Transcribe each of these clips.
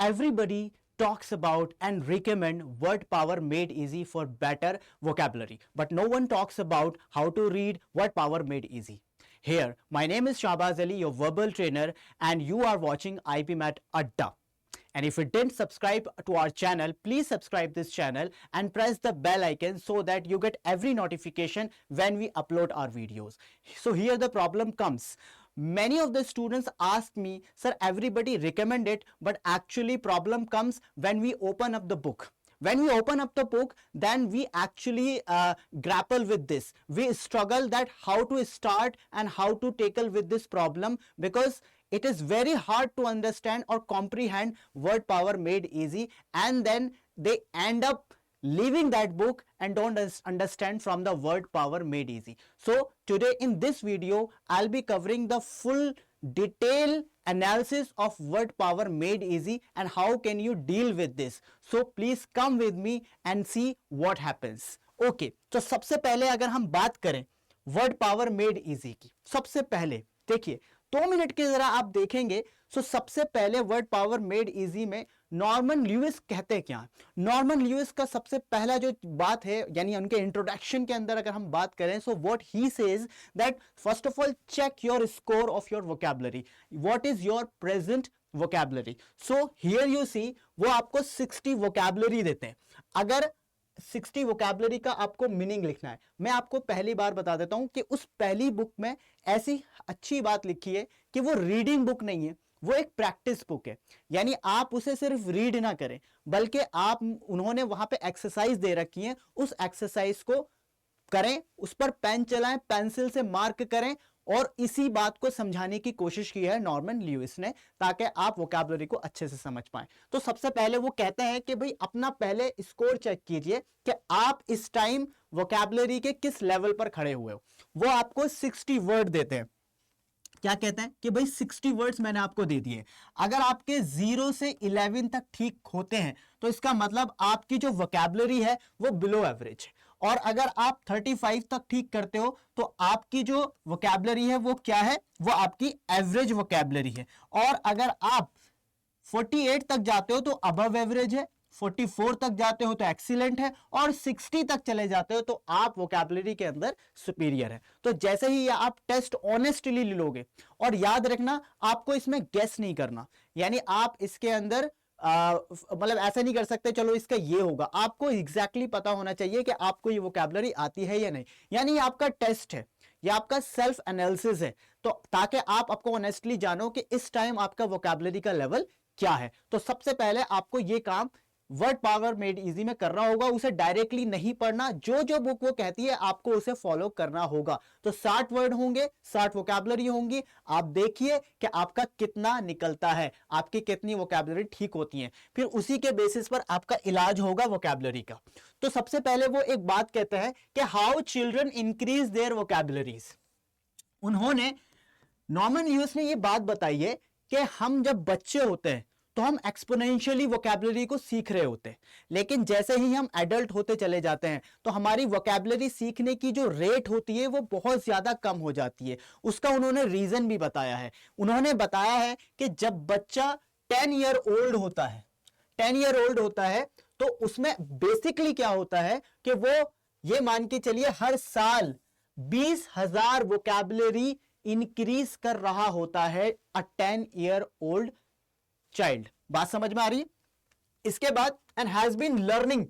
everybody talks about and recommend word power made easy for better vocabulary, but no one talks about how to read word power made easy. Here, my name is Shahbaz Ali, your verbal trainer, and you are watching IPMAT Adda. And if you didn't subscribe to our channel, please subscribe this channel and press the bell icon so that you get every notification when we upload our videos. So here the problem comes. Many of the students ask me, sir, everybody recommend it, but actually problem comes when we open up the book. When we open up the book, then we actually grapple with this. We struggle that how to start and how to tackle with this problem, because it is very hard to understand or comprehend word power made easy, and then they end up leaving that book and don't understand from the word power made easy. So today in this video, I'll be covering the full detailed analysis of word power made easy and how can you deal with this. So please come with me and see what happens. Okay, तो सबसे पहले अगर हम बात करें word power made easy की, सबसे पहले देखिए 2 मिनट के जरा आप देखेंगे। सो सबसे पहले वर्ड पावर मेड इजी में नॉर्मन ल्यूइस कहते क्या? नॉर्मन ल्यूइस का सबसे पहला जो बात है, यानी उनके इंट्रोडक्शन के अंदर अगर हम बात करें, so what he says that first of all check your score of your vocabulary, what is your present vocabulary. So here you see वो आपको 60 वोकैबुलरी देते हैं. अगर 60 वोकैबुलरी का आपको मीनिंग लिखना है, मैं आपको पहली बार बता देता हूं कि उस पहली बुक में ऐसी अच्छी बात लिखी है कि वो रीडिंग बुक नहीं है, वो एक प्रैक्टिस बुक है. यानी आप उसे सिर्फ रीड ना करें, बल्कि आप उन्होंने वहां पे एक्सरसाइज दे रखी है, उस एक्सरसाइज को करें, उस पर पेन चलाएं, पेंसिल से मार्क करें, और इसी बात को समझाने की कोशिश की है नॉर्मन ल्यूइस ने, ताकि आप वोकैबुलरी को अच्छे से समझ पाएं. तो सबसे पहले वो कहते हैं कि भाई अपना पहले स्कोर चेक कीजिए कि आप इस टाइम वोकैबुलरी के किस लेवल पर खड़े हुए हो. वो आपको 60 वर्ड देते हैं. क्या कहते हैं कि भाई 60 वर्ड्स मैंने आपको दे दिए. अगर आपके 0 से 11 तक ठीक होते हैं तो इसका मतलब आपकी जो वोकैबुलरी है वो बिलो एवरेज है. और अगर आप 35 तक ठीक करते हो तो आपकी जो वोकैबुलरी है वो क्या है? वो आपकी एवरेज वोकैबुलरी है. और अगर आप 48 तक जाते हो तो अबव एवरेज है, 44 तक जाते हो तो एक्सीलेंट है, और 60 तक चले जाते हो तो आप वोकैबुलरी के अंदर सुपीरियर है. तो जैसे ही आप टेस्ट ऑनेस्टली लोगे, और याद रखना आपको इसमें गेस नहीं करना, यानी आप इसके अंदर मतलब ऐसा नहीं कर सकते चलो इसका ये होगा. आपको एग्जैक्टली पता होना चाहिए कि आपको ये वोकैबुलरी आती है या नहीं. यानी आपका टेस्ट है, ये आपका सेल्फ एनालिसिस है, तो ताकि आप आपको ऑनेस्टली जानो कि इस टाइम आपका वोकैबुलरी का लेवल क्या है. तो सबसे पहले आपको ये काम वर्ड पावर मेड इजी में करना होगा. उसे डायरेक्टली नहीं पढ़ना, जो जो बुक वो कहती है आपको उसे फॉलो करना होगा. तो 60 वर्ड होंगे, 60 वोकैबुलरी होंगी. आप देखिए कि आपका कितना निकलता है, आपकी कितनी वोकैबुलरी ठीक होती है, फिर उसी के बेसिस पर आपका इलाज होगा वोकैबुलरी का. तो सबसे पहले वो एक बात कहते हैं कि how children increase their vocabularies. उन्होंने नॉर्मन ल्यूइस ने ये बात बताई है कि हम जब बच्चे होते हैं तो हम एक्सपोनेंशियली वोकैबुलरी को सीख रहे होते हैं, लेकिन जैसे ही हम एडल्ट होते चले जाते हैं तो हमारी वोकैबुलरी सीखने की जो रेट होती है वो बहुत ज्यादा कम हो जाती है. उसका उन्होंने रीजन भी बताया है. उन्होंने बताया है कि जब बच्चा 10 ईयर ओल्ड होता है, 10 ईयर ओल्ड होता है, तो उसमें बेसिकली क्या होता है कि वो ये मान के चलिए हर साल 20,000 वोकैबुलरी इंक्रीज कर रहा होता है अ 10 ईयर ओल्ड चाइल्ड. बात समझ में आ रही? इसके बाद and has been learning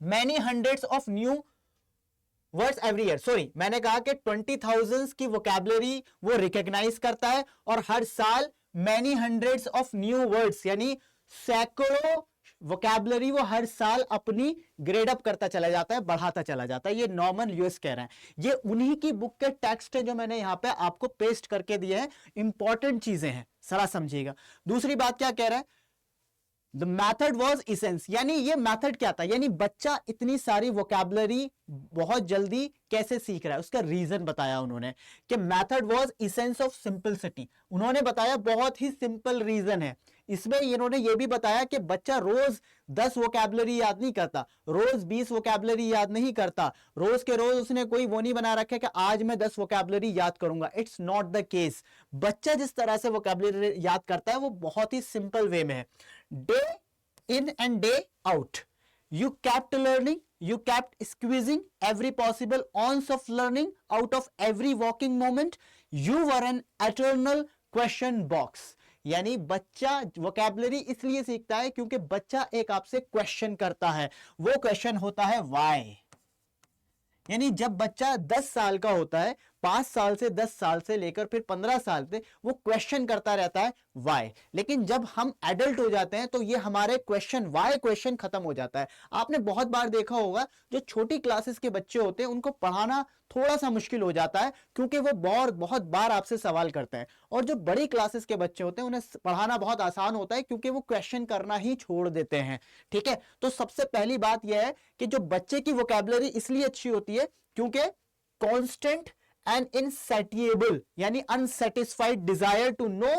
many hundreds of new words every year. Sorry, मैंने कहा कि 20,000 की वोकैबुलरी वो रिकॉग्नाइज करता है, और हर साल many hundreds of new words, यानी सैकड़ों वोकैबुलरी वो हर साल अपनी ग्रेड अप करता चला जाता है, बढ़ाता चला जाता है. ये नॉर्मन ल्यूइस कह रहे हैं. ये उन्हीं की बुक के टेक्स्ट है जो मैंने यहां पे आपको पेस्ट करके दिए हैं. इंपॉर्टेंट चीजें हैं, सारा समझिएगा. दूसरी बात क्या कह रहा है? द मैथड वॉज इसेंस, यानी ये मैथड क्या था, यानी बच्चा इतनी सारी वोकैबुलरी बहुत जल्दी कैसे सीख रहा है, उसका रीजन बताया उन्होंने कि method was essence of simplicity. उन्होंने बताया बहुत ही सिंपल रीजन है. इसमें इन्होंने ये भी बताया कि बच्चा रोज 10 वोकैबुलरी याद नहीं करता, रोज 20 वोकैबुलरी याद नहीं करता, रोज के रोज उसने कोई वो नहीं बना रखा कि आज मैं 10 वोकैबुलरी याद करूंगा। It's not the case. बच्चा जिस तरह से वोकैबुलरी याद करता है वो बहुत ही सिंपल वे में है। Day in and day out you kept learning, you kept squeezing every possible ounce of learning out of every walking moment, you were an eternal question box। यानी बच्चा वोकैबुलरी इसलिए सीखता है क्योंकि बच्चा एक आपसे क्वेश्चन करता है, वो क्वेश्चन होता है व्हाई। यानी जब बच्चा 10 साल का होता है, 5 साल से 10 साल से लेकर फिर 15 साल पे वो क्वेश्चन करता रहता है व्हाई। लेकिन जब हम एडल्ट हो जाते हैं तो ये हमारे क्वेश्चन व्हाई क्वेश्चन खत्म हो जाता है। आपने बहुत बार देखा होगा जो छोटी क्लासेस के बच्चे होते हैं उनको पढ़ाना थोड़ा सा मुश्किल हो जाता है क्योंकि वो बहुत बार आपसे सवाल करते हैं, और जो बड़ी क्लासेस के बच्चे होते हैं उन्हें पढ़ाना बहुत आसान होता है क्योंकि वो क्वेश्चन करना ही छोड़ देते हैं। ठीक है, तो सबसे पहली बात यह है कि जो बच्चे की वोकैबुलरी इसलिए अच्छी होती है क्योंकि कांस्टेंट एंड इनसैटिएबल यानी unsatisfied desire to know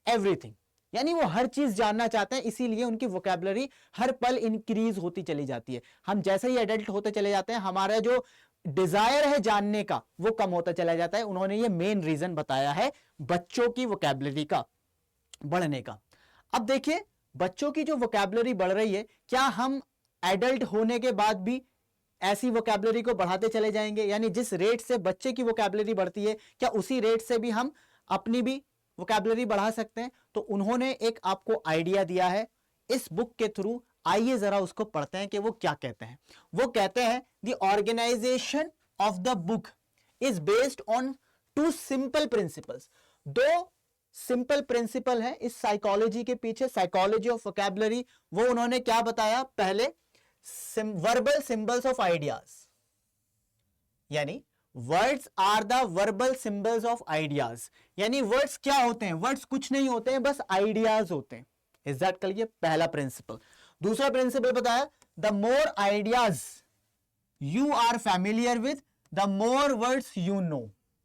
everything, यानी वो हर चीज जानना चाहते हैं, इसीलिए उनकी वोकैबुलरी हर पल इंक्रीज होती चली जाती है। हम जैसे ही एडल्ट होते चले जाते हैं हमारा जो डिजायर है जानने का वो कम होता चला जाता है। उन्होंने ये मेन रीजन बताया है बच्चों की वोकैबुलरी का बढ़ने का। अब देखिए बच्चों की जो वोकैबुलरी बढ़ रही है, क्या हम एडल्ट होने के बाद भी ऐसी वोकैबुलरी को बढ़ाते चले जाएंगे? यानी जिस रेट से बच्चे की वोकैबुलरी बढ़ती है क्या उसी रेट से भी हम अपनी भी वोकैबुलरी बढ़ा सकते हैं? तो उन्होंने एक आपको आइडिया दिया है इस बुक के थ्रू, आइए जरा उसको पढ़ते हैं कि वो क्या कहते हैं। वो कहते हैं the organisation of the book is based on 2 simple principles. 2 simple principle है इस साइकोलॉजी के पीछे, साइकोलॉजी ऑफ वोकैबुलरी। वो उन्होंने क्या बताया? पहले वर्बल सिंबल्स ऑफ आइडियाज, यानी words are the verbal symbols of ideas. यानी वर्ड्स क्या होते हैं? वर्ड्स कुछ नहीं होते हैं, बस आइडियाज होते हैं। Is that clear? पहला प्रिंसिपल। दूसरा प्रिंसिपल बताया the more ideas you are familiar with the more words you know.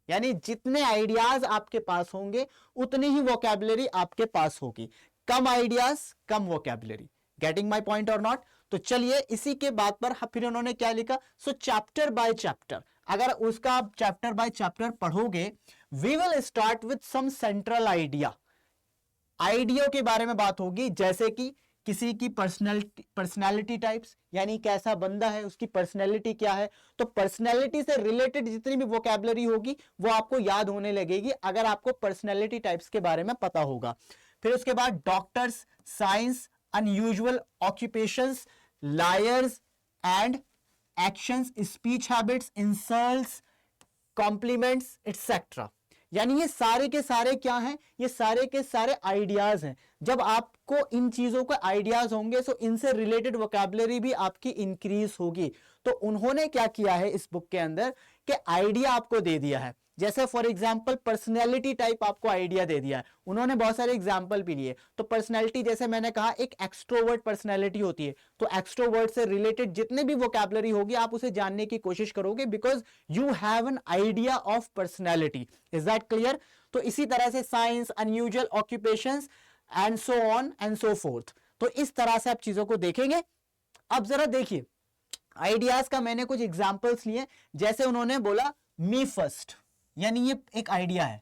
यानी जितने आइडियाज आपके पास होंगे उतनी ही वोकैबुलरी आपके पास होगी। कम आइडियाज कम vocabulary. Getting my point or not? तो चलिए इसी के बाद पर फिर उन्होंने क्या लिखा? सो चैप्टर बाय चैप्टर, अगर उसका आप चैप्टर बाय चैप्टर पढ़ोगे, we will start with some central idea. Idea के बारे में बात होगी, जैसे कि किसी की पर्सनैलिटी टाइप्स, यानी कैसा बंदा है, उसकी पर्सनैलिटी क्या है। तो पर्सनैलिटी से रिलेटेड जितनी भी वोकैबुलरी होगी वो आपको याद होने लगेगी अगर आपको पर्सनैलिटी टाइप्स के बारे में पता होगा। फिर उसके बाद doctors, science, unusual occupations, liars and actions, speech habits, insults, compliments etcetera. यानी ये सारे के सारे क्या हैं? ये सारे के सारे आइडियाज हैं। जब आपको इन चीजों के आइडियाज होंगे तो इनसे रिलेटेड वोकैबुलरी भी आपकी इंक्रीज होगी। तो उन्होंने क्या किया है इस बुक के अंदर कि आइडिया आपको दे दिया है। जैसे फॉर एग्जांपल पर्सनैलिटी टाइप आपको आइडिया दे दिया है, उन्होंने बहुत सारे एग्जांपल भी लिए। तो पर्सनैलिटी जैसे मैंने कहा एक एक्सट्रोवर्ट पर्सनैलिटी होती है, तो एक्सट्रोवर्ट से रिलेटेड जितने भी वोकैबुलरी होगी आप उसे जानने की कोशिश करोगे because you have an idea of personality. Is that clear? तो इसी तरह से science, unusual occupations and so on and so fourth. तो इस तरह से आप चीजों को देखेंगे। अब जरा देखिए आइडियाज का मैंने कुछ एग्जांपल्स लिए। जैसे उन्होंने बोला मी फर्स्ट, यानी ये एक आइडिया है।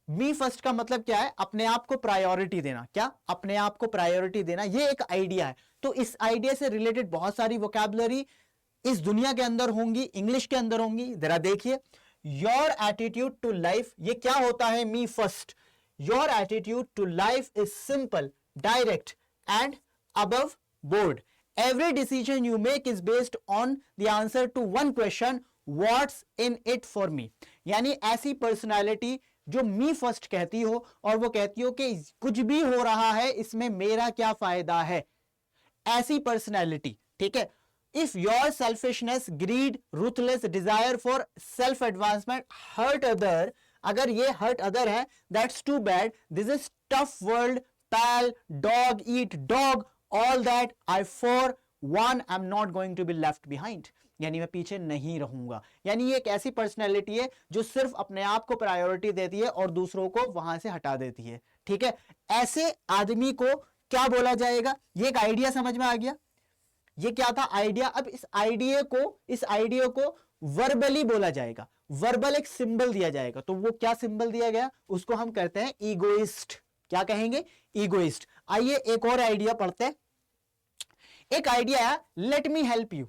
मी फर्स्ट का मतलब क्या है? अपने आप को प्रायोरिटी देना। क्या? अपने आप को प्रायोरिटी देना, ये एक आइडिया है। तो इस आइडिया से रिलेटेड बहुत सारी वोकैबुलरी इस दुनिया के अंदर होंगी, इंग्लिश के अंदर होंगी। जरा देखिए योर एटीट्यूड टू लाइफ, ये क्या होता है? Me first. Your attitude to life is simple, direct and above board. Every decision you make is based on the answer to one question, what's in it for me। यानी ऐसी personality जो मी first कहती हो और वो कहती हो कि कुछ भी हो रहा है इसमें मेरा क्या फायदा है, ऐसी पर्सनालिटी। ठीक है? If your selfishness, greed, ruthless desire for self advancement hurt other, अगर ये हर्ट अदर है that's too bad, this is tough world, pal, dog eat dog, all that I for one am not going to be left behind। यानी मैं पीछे नहीं रहूंगा। यानी ये एक ऐसी पर्सनैलिटी है जो सिर्फ अपने आप को प्रायोरिटी देती है और दूसरों को वहां से हटा देती है। ठीक है, ऐसे आदमी को क्या बोला जाएगा? ये एक आइडिया समझ में आ गया, ये क्या था? आइडिया। अब इस आइडिया को वर्बली बोला जाएगा, वर्बल एक सिंबल दिया जाएगा। तो वो क्या सिंबल दिया गया? उसको हम कहते हैं ईगोइस्ट। क्या कहेंगे? ईगोइस्ट। आइए एक और आइडिया पढ़ते हैं। एक आइडिया है let me help you,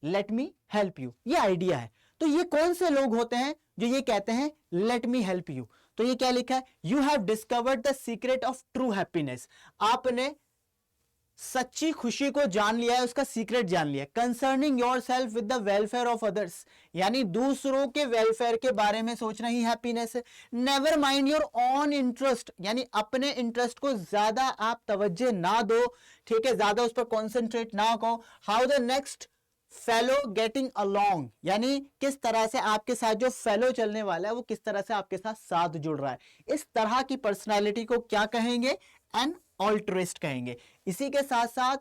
let me help you, ये आइडिया है। तो ये कौन से लोग होते हैं जो ये कहते हैं लेट मी हेल्प यू? तो ये क्या लिखा है? You have discovered the secret of true happiness, आपने सच्ची खुशी को जान लिया है, उसका सीक्रेट जान लिया है। Concerning your self with the welfare of others, यानी दूसरों के वेलफेयर के बारे में सोचना ही हैप्पीनेस है। Never mind your own interest, यानी अपने इंटरेस्ट को ज्यादा आप तवज्जो ना दो, ठीक है, ज्यादा उस पर कॉन्सेंट्रेट ना करो। How the next fellow getting along, यानी किस तरह से आपके साथ जो फेलो चलने वाला है वो किस तरह से आपके साथ जुड़ रहा है। इस तरह की पर्सनालिटी को क्या कहेंगे? एन ऑल्ट्रिस्ट कहेंगे। इसी के साथ साथ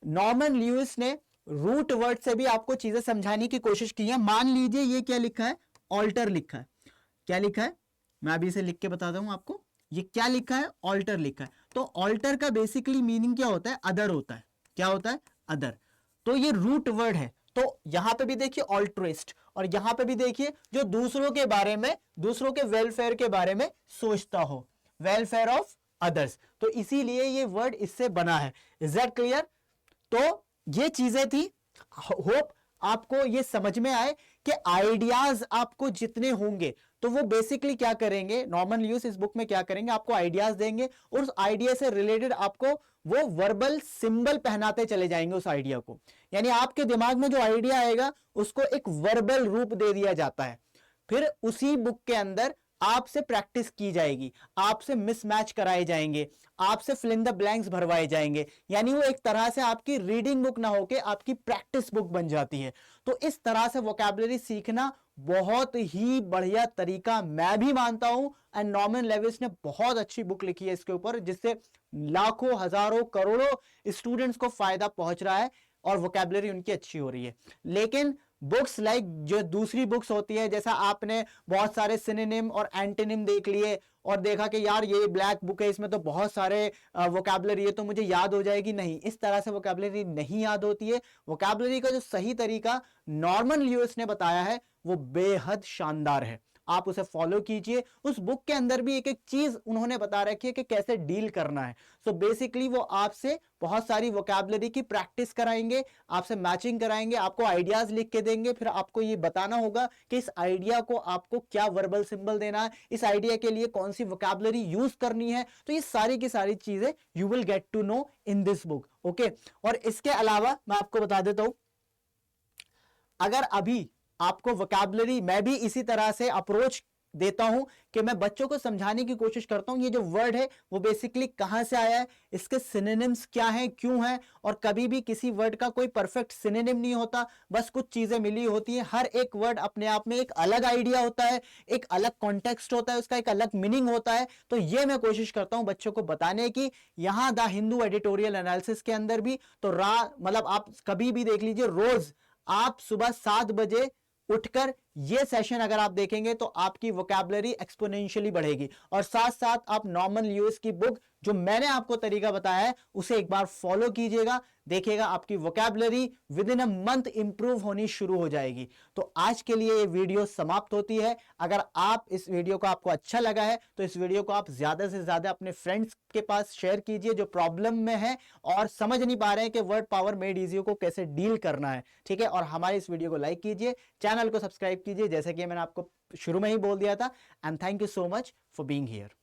नॉर्मन ल्यूइस ने रूट वर्ड से भी आपको चीजें समझाने की कोशिश की है। मान लीजिए ये क्या लिखा है? ऑल्टर लिखा है। क्या लिखा है? मैं अभी इसे लिख के बताता हूं आपको। ये क्या लिखा है? ऑल्टर लिखा है। तो ऑल्टर का बेसिकली मीनिंग क्या होता है? अदर होता है। क्या होता है? अदर। तो ये रूट वर्ड है। तो यहां पे भी देखिए ऑल्ट्रिस्ट, और यहां पे भी देखिए जो दूसरों के बारे में, दूसरों के वेलफेयर के बारे में सोचता हो, वेलफेयर ऑफ अदर्स। तो इसीलिए ये वर्ड इससे बना है। Is that clear? तो ये चीजें थी। होप आपको ये समझ में आए कि आइडियाज आपको जितने होंगे तो वो बेसिकली क्या करेंगे, नॉर्मन ल्यूइस इस बुक में क्या करेंगे, आपको आइडियाज देंगे और उस आइडिया से रिलेटेड आपको वो वर्बल सिंबल पहनाते चले जाएंगे उस आइडिया को। यानी आपके दिमाग में जो आइडिया आएगा उसको एक वर्बल रूप दे दिया जाता है। फिर उसी बुक के अंदर आपसे प्रैक्टिस की जाएगी, आपसे मिसमैच कराए जाएंगे, आपसे फिल इन द ब्लैंक्स भरवाए जाएंगे। यानी वो एक तरह से आपकी रीडिंग बुक ना होके आपकी प्रैक्टिस बुक बन जाती है। तो इस तरह से वोकैबुलरी सीखना बहुत ही बढ़िया तरीका मैं भी मानता हूं। एंड नॉर्मन लेविस ने बहुत अच्छी बुक लिखी है इसके ऊपर, जिससे लाखों, हजारों, करोड़ों स्टूडेंट्स को फायदा पहुंच रहा है और वोकैबुलरी उनकी अच्छी हो रही है। लेकिन बुक्स लाइक जो दूसरी बुक्स होती है, जैसा आपने बहुत सारे सिनोनिम और एंटोनिम देख लिए और देखा कि यार ये ब्लैक बुक है, इसमें तो बहुत सारे वोकैबुलरी है तो मुझे याद हो जाएगी, नहीं, इस तरह से वोकैबुलरी नहीं याद होती है। वोकैबुलरी का जो सही तरीका नॉर्मन ल्यूइस ने बताया है वो बेहद शानदार है, आप उसे फॉलो कीजिए। उस बुक के अंदर भी एक एक चीज उन्होंने बता रखी है कि कैसे डील करना है। सो बेसिकली वो आपसे बहुत सारी वोकैबुलरी की प्रैक्टिस कराएंगे, आपसे मैचिंग कराएंगे, आपको आइडियाज लिख के देंगे, फिर आपको ये बताना होगा कि इस आइडिया को आपको क्या वर्बल सिंबल देना है, इस आइडिया के लिए कौन सी वोकैबुलरी यूज करनी है। तो ये सारी की सारी चीजें you will get to know in this book. Okay, और इसके अलावा मैं आपको बता देता हूं, अगर अभी आपको वोकैबुलरी, मैं भी इसी तरह से अप्रोच देता हूं कि मैं बच्चों को समझाने की कोशिश करता हूं ये जो वर्ड है वो बेसिकली कहां से आया है, इसके सिनोनिम्स क्या हैं, क्यों हैं। और कभी भी किसी वर्ड का कोई परफेक्ट सिनोनिम नहीं होता, बस कुछ चीजें मिली होती हैं। हर एक वर्ड अपने आप में एक अलग आइडिया होता है, एक अलग कॉन्टेक्स्ट होता है, उसका एक अलग मीनिंग होता है। तो ये मैं कोशिश करता हूं बच्चों को बताने की। यहां द हिंदू एडिटोरियल एनालिसिस के अंदर भी तो मतलब आप कभी भी देख लीजिए, रोज आप सुबह 7 बजे उठकर ये सेशन अगर आप देखेंगे तो आपकी वोकैबुलरी एक्सपोनेंशियली बढ़ेगी। और साथ साथ आप नॉर्मन ल्यूइस की बुक जो मैंने आपको तरीका बताया है उसे एक बार फॉलो कीजिएगा, देखिएगा आपकी vocabulary with in a month improve होनी शुरू हो जाएगी। तो आज के लिए ये वीडियो समाप्त होती है। अगर आप इस वीडियो को आपको अच्छा लगा है तो इस वीडियो को आप ज्यादा से ज्यादा अपने फ्रेंड्स के पास शेयर कीजिए जो प्रॉब्लम में है और समझ नहीं पा रहे हैं कि वर्ड पावर मेड इजी को कैसे डील करना है, ठीक है। और हमारे इस वीडियो को लाइक कीजिए, चैनल को सब्सक्राइब कीजिए, जैसे कि मैंने आपको शुरू में ही बोल दिया था। And thank you so much for being here.